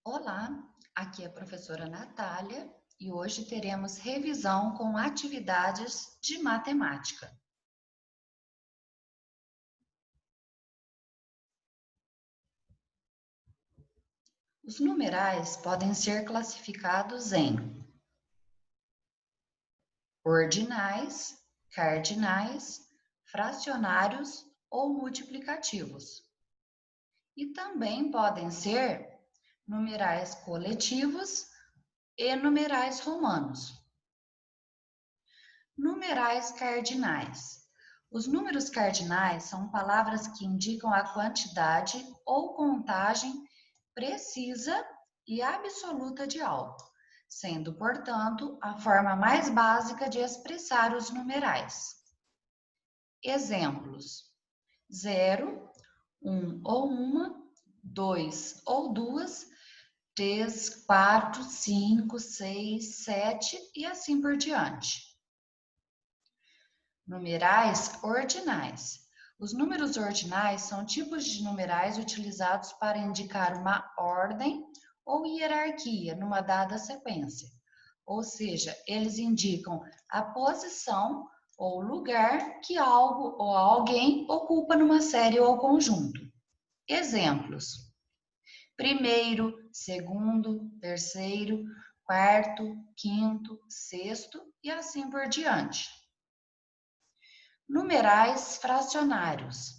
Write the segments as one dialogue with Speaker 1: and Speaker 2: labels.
Speaker 1: Olá, aqui é a professora Natália e hoje teremos revisão com atividades de matemática. Os numerais podem ser classificados em ordinais, cardinais, fracionários ou multiplicativos. E também podem ser numerais coletivos e numerais romanos. Numerais cardinais. Os números cardinais são palavras que indicam a quantidade ou contagem precisa e absoluta de algo, sendo, portanto, a forma mais básica de expressar os numerais. Exemplos: 0, 1 ou uma, 2 ou duas, 3, 4, 5, 6, 7 e assim por diante. Numerais ordinais. Os números ordinais são tipos de numerais utilizados para indicar uma ordem ou hierarquia numa dada sequência. Ou seja, eles indicam a posição ou lugar que algo ou alguém ocupa numa série ou conjunto. Exemplos: primeiro, segundo, terceiro, quarto, quinto, sexto e assim por diante. Numerais fracionários.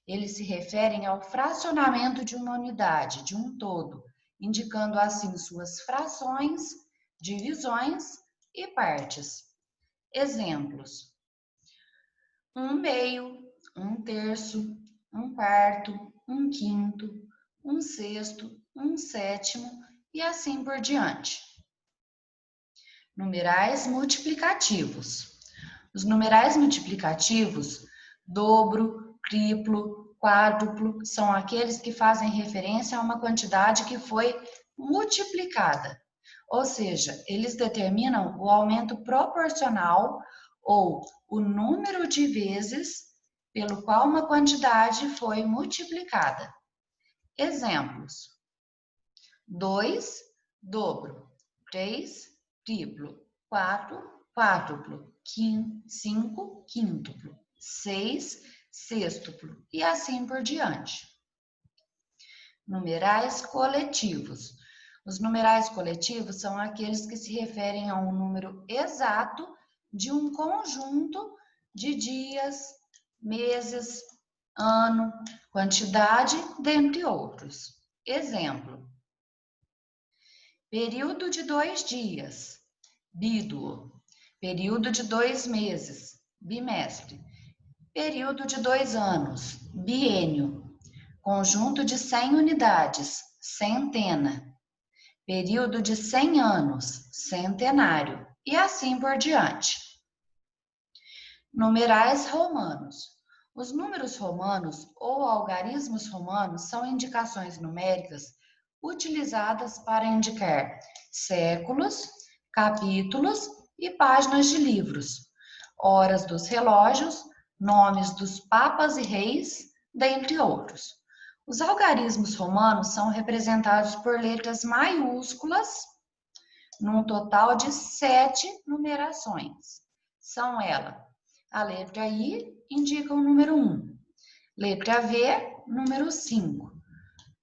Speaker 1: Eles se referem ao fracionamento de uma unidade, de um todo, indicando assim suas frações, divisões e partes. Exemplos: 1/2, 1/3, 1/4, 1/5, 1/6, 1/7 e assim por diante. Numerais multiplicativos. Os numerais multiplicativos, dobro, triplo, quádruplo, são aqueles que fazem referência a uma quantidade que foi multiplicada. Ou seja, eles determinam o aumento proporcional ou o número de vezes pelo qual uma quantidade foi multiplicada. Exemplos: 2, dobro, 3, triplo, 4, quádruplo, 5, quíntuplo, 6, sextuplo e assim por diante. Numerais coletivos. Os numerais coletivos são aqueles que se referem a um número exato de um conjunto de dias, meses, ano, quantidade, dentre outros. Exemplo: período de 2 dias, bíduo. Período de 2 meses, bimestre. Período de 2 anos, biênio. Conjunto de 100 unidades, centena. Período de 100 anos, centenário. E assim por diante. Numerais romanos. Os números romanos ou algarismos romanos são indicações numéricas utilizadas para indicar séculos, capítulos e páginas de livros, horas dos relógios, nomes dos papas e reis, dentre outros. Os algarismos romanos são representados por letras maiúsculas, num total de 7 numerações. São elas: a letra I indica o número 1, letra V, número 5,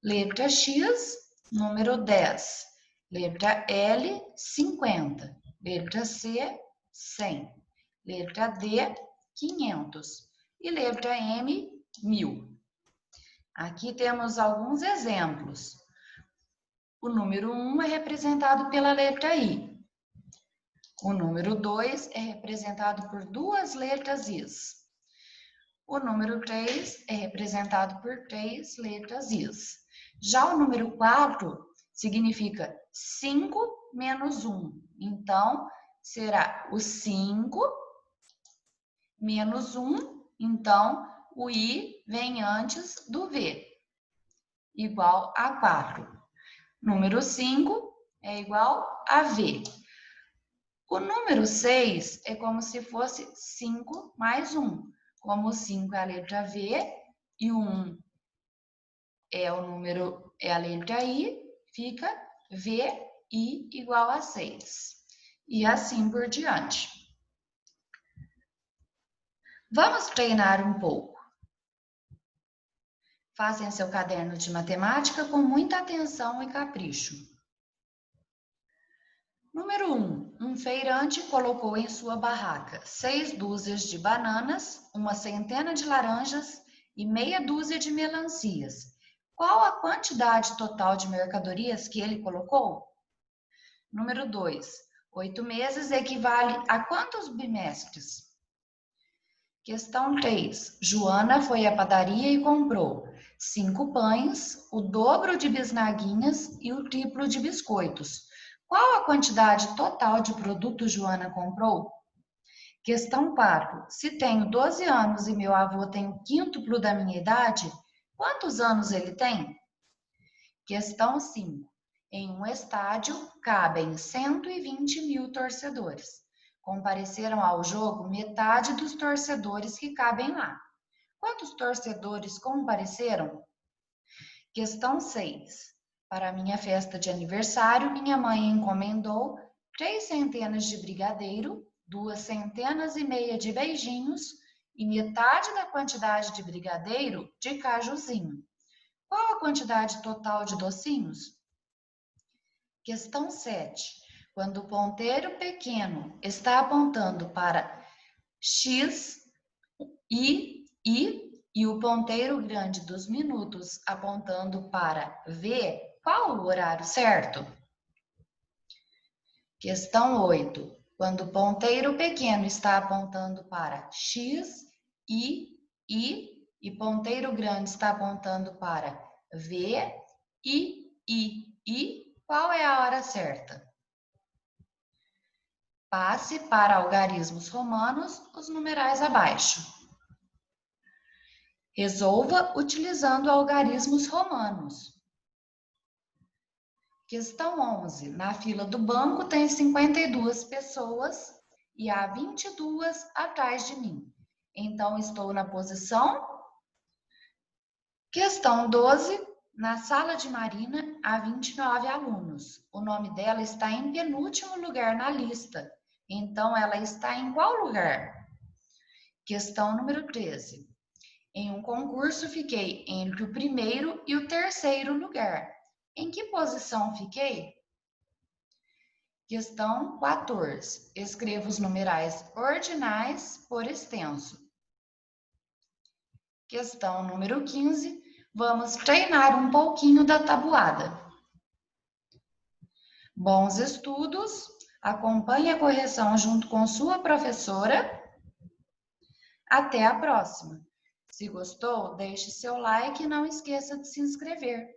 Speaker 1: letra X, número 10, letra L, 50, letra C, 100, letra D, 500 e letra M, 1000. Aqui temos alguns exemplos. O número 1 é representado pela letra I. O número 2 é representado por duas letras Is. O número 3 é representado por 3 letras Is. Já o número 4 significa 5 menos 1. Então, será o 5 menos 1. Então, o I vem antes do V, igual a 4. Número 5 é igual a V. O número 6 é como se fosse 5 mais 1. Como o 5 é a letra V e o 1 é a letra I, fica VI igual a 6. E assim por diante. Vamos treinar um pouco. Façam seu caderno de matemática com muita atenção e capricho. Número 1. Um feirante colocou em sua barraca 6 dúzias de bananas, uma centena de laranjas e meia dúzia de melancias. Qual a quantidade total de mercadorias que ele colocou? Número 2. 8 meses equivale a quantos bimestres? Questão 3. Joana foi à padaria e comprou 5 pães, o dobro de bisnaguinhas e o triplo de biscoitos. Qual a quantidade total de produto Joana comprou? Questão 4. Se tenho 12 anos e meu avô tem o quíntuplo da minha idade, quantos anos ele tem? Questão 5. Em um estádio, cabem 120 mil torcedores. Compareceram ao jogo metade dos torcedores que cabem lá. Quantos torcedores compareceram? Questão 6. Para minha festa de aniversário, minha mãe encomendou 3 centenas de brigadeiro, 2 centenas e meia de beijinhos e metade da quantidade de brigadeiro de cajuzinho. Qual a quantidade total de docinhos? Questão 7. Quando o ponteiro pequeno está apontando para X, e o ponteiro grande dos minutos apontando para V, qual o horário certo? Questão 8. Quando o ponteiro pequeno está apontando para X, e ponteiro grande está apontando para V, qual é a hora certa? Passe para algarismos romanos os numerais abaixo. Resolva utilizando algarismos romanos. Questão 11. Na fila do banco tem 52 pessoas e há 22 atrás de mim. Então, estou na posição. Questão 12. Na sala de Marina há 29 alunos. O nome dela está em penúltimo lugar na lista. Então, ela está em qual lugar? Questão número 13. Em um concurso, fiquei entre o primeiro e o terceiro lugar. Em que posição fiquei? Questão 14. Escreva os numerais ordinais por extenso. Questão número 15. Vamos treinar um pouquinho da tabuada. Bons estudos. Acompanhe a correção junto com sua professora. Até a próxima! Se gostou, deixe seu like e não esqueça de se inscrever.